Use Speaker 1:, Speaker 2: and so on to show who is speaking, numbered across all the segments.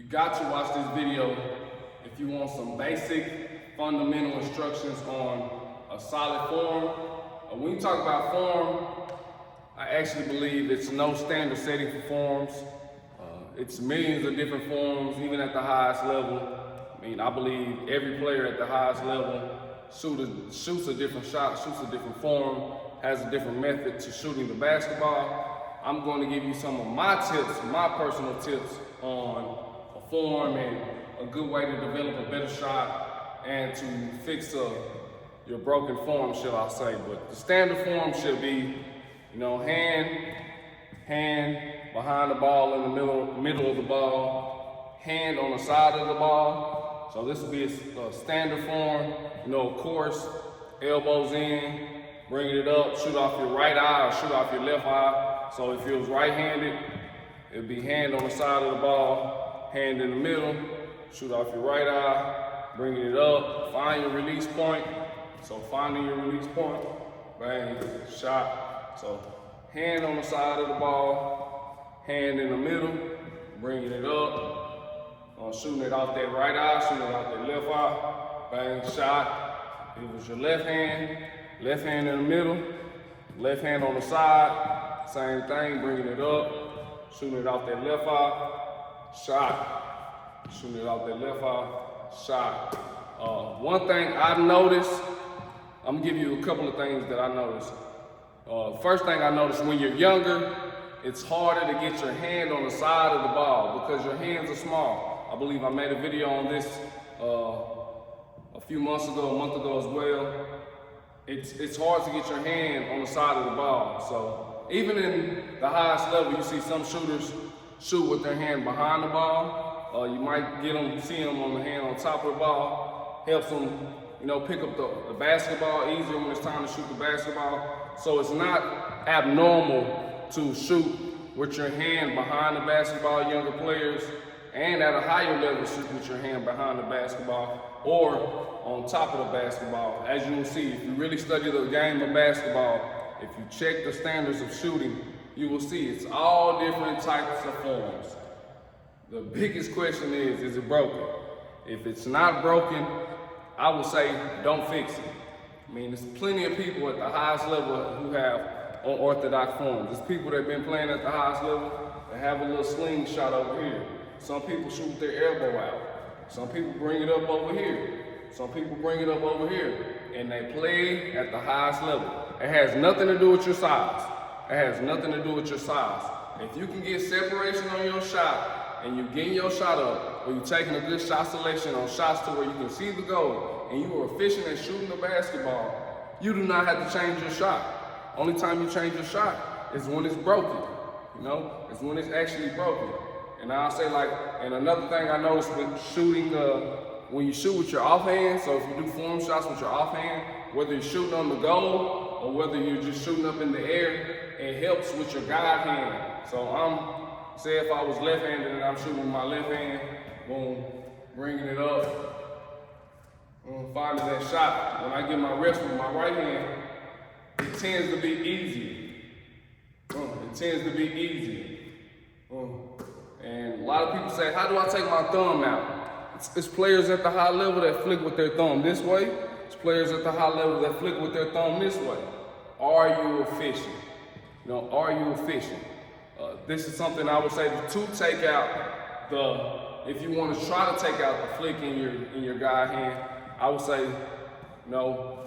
Speaker 1: got to watch this video if you want some basic fundamental instructions on a solid form. When you talk about form, I actually believe it's no standard setting for forms. It's millions of different forms, even at the highest level. I believe every player at the highest level shoots a different shot, shoots a different form, has a different method to shooting the basketball. I'm going to give you some of my tips, my personal tips on a form and a good way to develop a better shot and to fix your broken form, shall I say. But the standard form should be, hand behind the ball in the middle of the ball, hand on the side of the ball. So this will be a standard form. Of course, elbows in, bringing it up, shoot off your right eye or shoot off your left eye. So if it was right-handed, it'd be hand on the side of the ball, hand in the middle, shoot off your right eye, bringing it up, find your release point. So finding your release point, bang, shot. So hand on the side of the ball, hand in the middle, bringing it up, shooting it off that right eye, shooting it off that left eye, bang, shot. It was your left hand in the middle, left hand on the side, same thing, bringing it up, shooting it off that left eye, shot. Shooting it off that left eye, shot. One thing I've noticed, I'm gonna give you a couple of things that I noticed. First thing I noticed, when you're younger, it's harder to get your hand on the side of the ball because your hands are small. I believe I made a video on this a few months ago, a month ago as well. It's hard to get your hand on the side of the ball. So even in the highest level, you see some shooters shoot with their hand behind the ball. You might see them on the hand on top of the ball. Helps them, pick up the basketball easier when it's time to shoot the basketball. So it's not abnormal to shoot with your hand behind the basketball, younger players, and at a higher level, shoot with your hand behind the basketball or on top of the basketball. As you will see, if you really study the game of basketball, if you check the standards of shooting, you will see it's all different types of forms. The biggest question is it broken? If it's not broken, I would say don't fix it. There's plenty of people at the highest level who have unorthodox forms. There's people that have been playing at the highest level that have a little slingshot over here. Some people shoot with their elbow out. Some people bring it up over here. Some people bring it up over here. And they play at the highest level. It has nothing to do with your size. It has nothing to do with your size. If you can get separation on your shot and you're getting your shot up, or you're taking a good shot selection on shots to where you can see the goal, and you are efficient at shooting the basketball, you do not have to change your shot. Only time you change your shot is when it's broken. It's when it's actually broken. And I'll say and another thing I noticed with shooting, when you shoot with your offhand, so if you do form shots with your offhand, whether you're shooting on the goal or whether you're just shooting up in the air, it helps with your guide hand. So say if I was left-handed and I'm shooting with my left hand, boom, bringing it up, finding that shot. When I get my reps with my right hand, it tends to be easier. It tends to be easier. And a lot of people say, how do I take my thumb out? It's players at the high level that flick with their thumb this way. It's players at the high level that flick with their thumb this way. Are you efficient? Are you efficient? This is something I would say to take out if you want to try to take out the flick in your guide hand, I would say,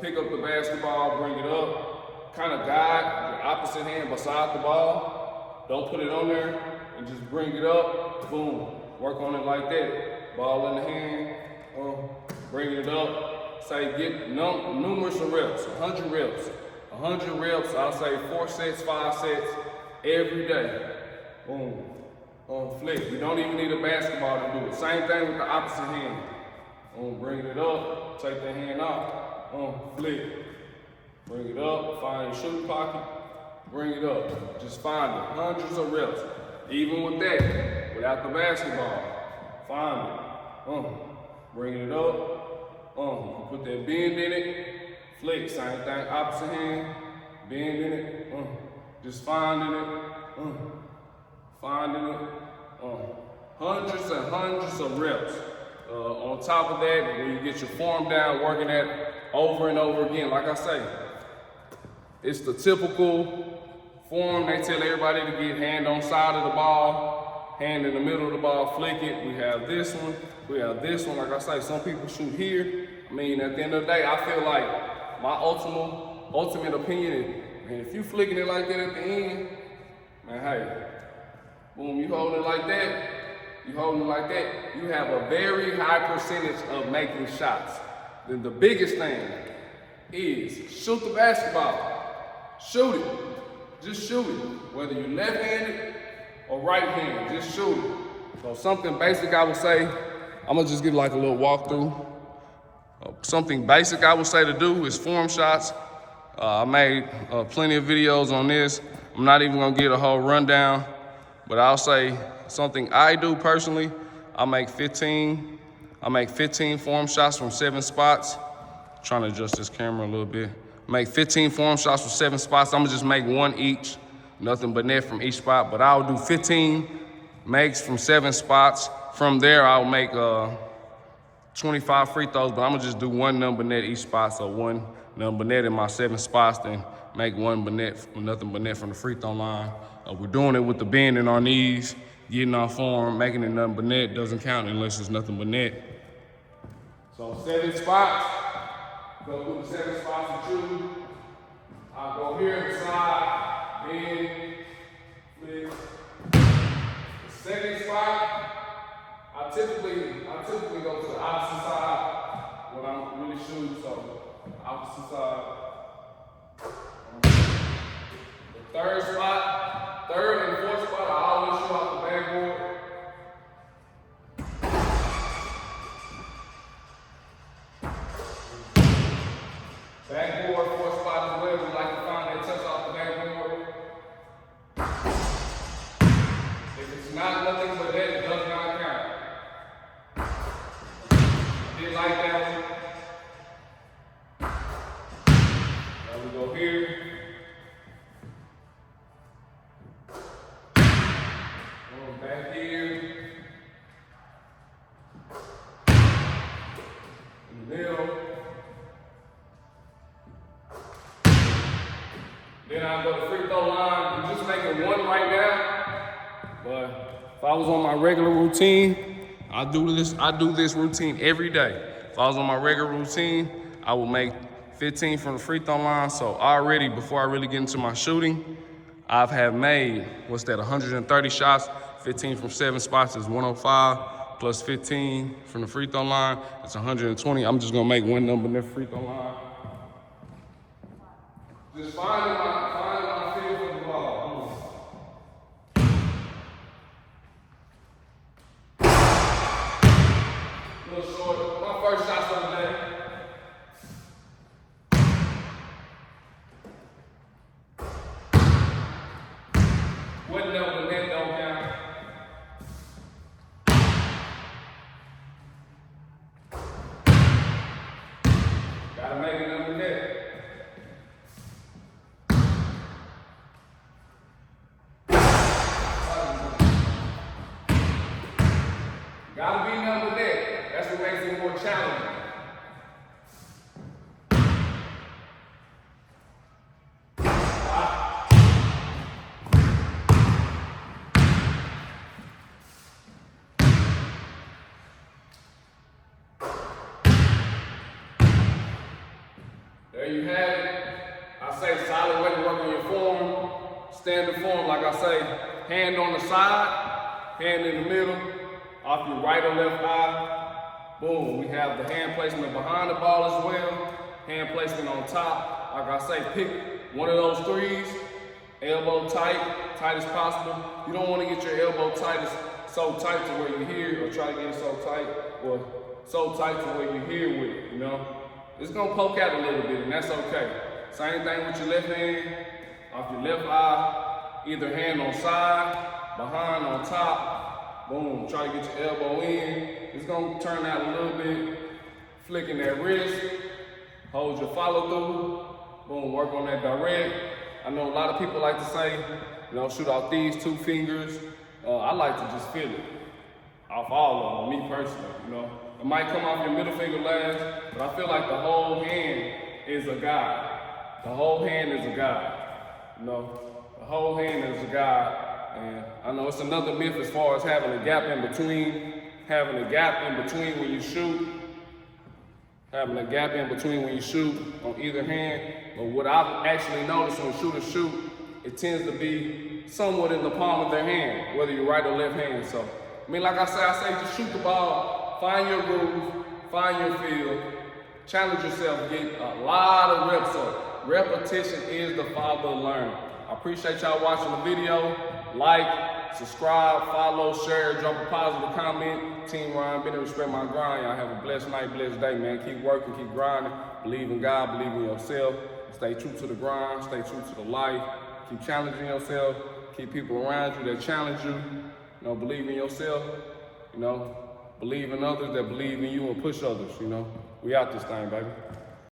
Speaker 1: pick up the basketball, bring it up, kind of guide your opposite hand beside the ball. Don't put it on there and just bring it up, boom, work on it like that. Ball in the hand, bring it up. Say get numerous reps, 100 reps. 100 reps, I'll say 4 sets, 5 sets every day. Boom, flick. You don't even need a basketball to do it. Same thing with the opposite hand. Bring it up, take the hand off, flick. Bring it up, find your shooting pocket, bring it up. Just find it, hundreds of reps. Even with that, without the basketball, find it. Bring it up, put that bend in it, flick, same thing, opposite hand, bend in it, just finding it, hundreds and hundreds of reps. On top of that, when you get your form down, working that over and over again, like I say, it's the typical form. They tell everybody to get hand on side of the ball, hand in the middle of the ball, flick it. We have this one, we have this one. Like I say, some people shoot here. I mean, at the end of the day, I feel like my ultimate opinion is, man, if you flicking it like that at the end, man, hey, boom, you hold it like that, you have a very high percentage of making shots. Then the biggest thing is shoot the basketball. Shoot it. Just shoot it. Whether you're left-handed or right-handed, just shoot it. So something basic I would say, I'm gonna just give like a little walkthrough. Something basic I would say to do is form shots. I made plenty of videos on this. I'm not even gonna get a whole rundown, but I'll say something I do personally. I make 15 form shots from 7 spots. I'm trying to adjust this camera a little bit. Make 15 form shots from 7 spots. I'm gonna just make one each, nothing but net from each spot, but I'll do 15 makes from 7 spots. From there, I'll make 25 free throws, but I'm gonna just do one number net each spot, so one number net in my 7 spots, then make one but net, nothing but net from the free throw line. We're doing it with the bend in our knees, getting our form, making it nothing but net. Doesn't count unless it's nothing but net. So 7 spots, go through the 7 spots and choose. I'll go here, slide, bend, flick. The second spot, I typically go to the opposite side when I'm really shooting, so opposite side. The third and fourth spot, I always shoot off the backboard. Backboard, fourth spot as well. We like to find that touch off the backboard. If it's not nothing but that, it does not count. I did like that one. Now we go here. Going back here. In the middle. Then I'll go to free throw line. I'm just making one right now. But if I was on my regular routine, I do this routine every day. If I was on my regular routine, I would make 15 from the free throw line. So already, before I really get into my shooting, I've have made, 130 shots. 15 from 7 spots is 105, plus 15 from the free throw line, it's 120. I'm just gonna make one number in the free throw line. Just finding my feel for the ball. A little short. My first shot for the day. Wouldn't know the net don't count. Gotta make it number net. Gotta be number net. That's what makes it more challenging. There you have it. I say solid way to work on your form. Standard form, like I say, hand on the side, hand in the middle, off your right or left eye. Boom, we have the hand placement behind the ball as well. Hand placement on top. Like I say, pick one of those threes, elbow tight as possible. You don't want to get your elbow so tight to where you're here, or try to get it so tight, or so tight to where you're here with it, you know? It's gonna poke out a little bit, and that's okay. Same thing with your left hand, off your left eye, either hand on side, behind, on top. Boom, try to get your elbow in. It's gonna turn out a little bit. Flicking that wrist, hold your follow through. Boom, work on that direct. I know a lot of people like to say, shoot off these 2 fingers. I like to just feel it. off all of them, me personally, you know. It might come off your middle finger last, but I feel like the whole hand is a guide. The whole hand is a guide, you know. The whole hand is a guide. And I know it's another myth as far as having a gap in between, when you shoot, having a gap in between when you shoot on either hand. But what I've actually noticed when shooters shoot, it tends to be somewhat in the palm of their hand, whether you're right or left hand. So, I mean, like I say just shoot the ball, find your groove, find your field, challenge yourself, get a lot of reps up. Repetition is the father of learning. I appreciate y'all watching the video. Like, subscribe, follow, share, drop a positive comment. Team Ryan, been to respect my grind. Y'all have a blessed night, blessed day, man. Keep working, keep grinding. Believe in God, believe in yourself. Stay true to the grind, stay true to the life. Keep challenging yourself. Keep people around you that challenge you. You know, believe in yourself. You know, believe in others that believe in you and push others, you know. We out this thing, baby.